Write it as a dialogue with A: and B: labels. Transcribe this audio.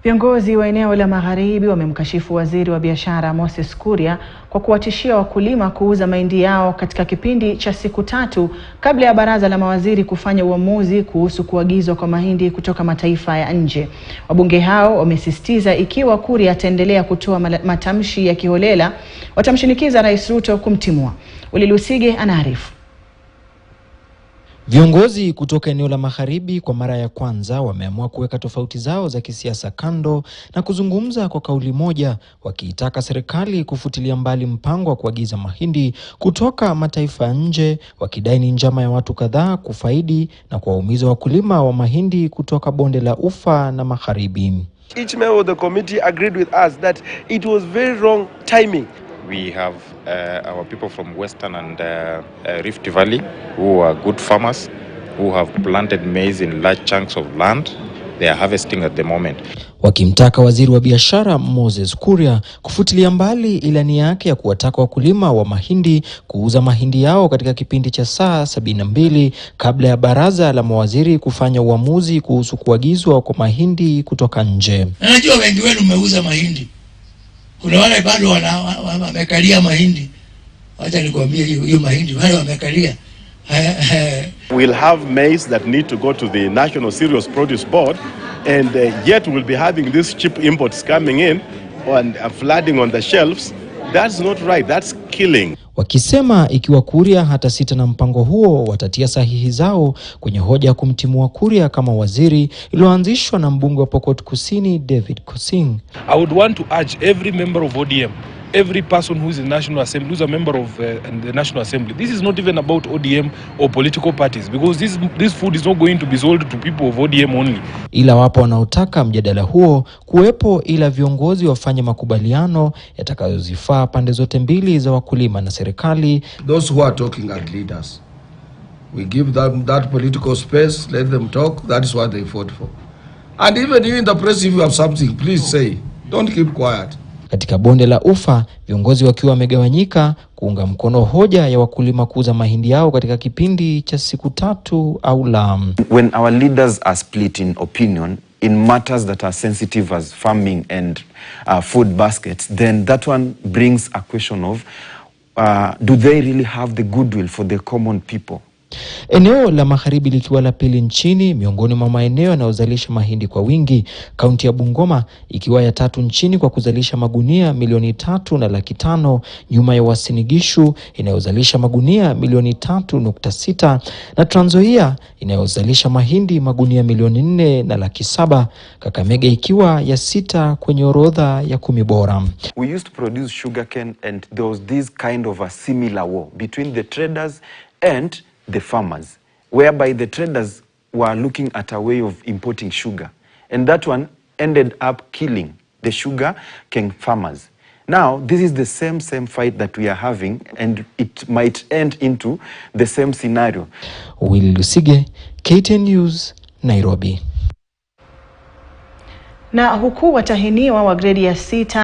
A: Viongozi wa eneo la magharibi wamemkashifu waziri wa Biashara Moses Kuria kwa kuwatishia wakulima kuuza mahindi yao katika kipindi cha siku 3 kabla ya baraza la mawaziri kufanya uamuzi kuhusu kuagizwa kwa mahindi kutoka mataifa ya nje. Wabunge hao wamesisitiza ikiwa Kuria ataendelea kutoa matamshi ya kiholela, watamshinikiza Rais Ruto kumtimua. Ulilusige anaarifu.
B: Viongozi kutoka eneo la magharibi kwa mara ya kwanza wameamua kuweka tofauti zao za kisiasa kando na kuzungumza kwa kauli moja, wakiitaka serikali kufutilia mbali mpango wa kuagiza mahindi kutoka mataifa ya nje, wakidai ni njama ya watu kadhaa kufaidi na kuwaumiza wakulima wa mahindi kutoka bonde la Ufa na magharibi.
C: Each member of the committee agreed with us that it was very wrong timing.
D: We have our people from Western and Rift Valley who are good farmers, who have planted maize in large chunks of land. They are harvesting at the moment.
B: Wakimtaka waziri wa Biashara Moses Kuria kufutilia mbali ilani yake ya kuwataka wakulima wa mahindi kuuza mahindi yao katika kipindi cha saa 72 kabla ya baraza la mawaziri kufanya uamuzi kuhusu kuagizwa kwa mahindi kutoka nje.
E: Najua wengi wenu mmeuza mahindi. Kuna wale bado wamekalia mahindi. Acha nikwambie hiyo mahindi wale wamekalia.
F: We'll have maize that need to go to the National Cereals Produce Board, and yet we'll be having these cheap imports coming in and flooding on the shelves. That's not right. That's killing.
B: Wakisema ikiwa Kuria hata sita na mpango huo, watatia sahihi zao kwenye hoja ya kumtimua Kuria kama waziri iliyoanzishwa na mbunge wa Pokot Kusini David Kosing.
G: I would want to urge every member of ODM, every person who is in National Assembly, who is a member of the National Assembly. This is not even about ODM or political parties, because this food is not going to be sold to people of ODM only.
B: Ila wapo wanaotaka mjadala huo kuwepo, ila viongozi wafanye makubaliano yatakayozifaa pande zote mbili za wakulima na serikali.
H: Those who are talking are leaders. We give them that political space, let them talk. That is what they fought for. And even you in the press, if you have something, please say. Don't keep quiet.
B: Katika bonde la Ufa, viongozi wakiwa wamegawanyika kuunga mkono hoja ya wakulima kuuza mahindi yao katika kipindi cha siku 3 au la.
I: When our leaders are split in opinion in matters that are sensitive as farming and food baskets, then that one brings a question of do they really have the goodwill for the common people?
B: Eneo la magharibi likiwa la pili nchini miongoni mwa maeneo yanayozalisha mahindi kwa wingi, kaunti ya Bungoma ikiwa ya 3 nchini kwa kuzalisha magunia milioni 3.5 nyuma ya Uasin Gishu inayozalisha magunia milioni 3.6 na Trans Nzoia inayozalisha mahindi magunia milioni 4.7, Kakamega ikiwa ya 6 kwenye orodha ya 10 bora.
I: We used to produce sugarcane, and there was this kind of a similar war between the traders and the farmers, whereby the traders were looking at a way of importing sugar, and that one ended up killing the sugar cane farmers. Now this is the same fight that we are having, and it might end into the same scenario.
B: Ulilusige, KTN News, Nairobi.
A: Na huku watahiniwa wa gredi ya 6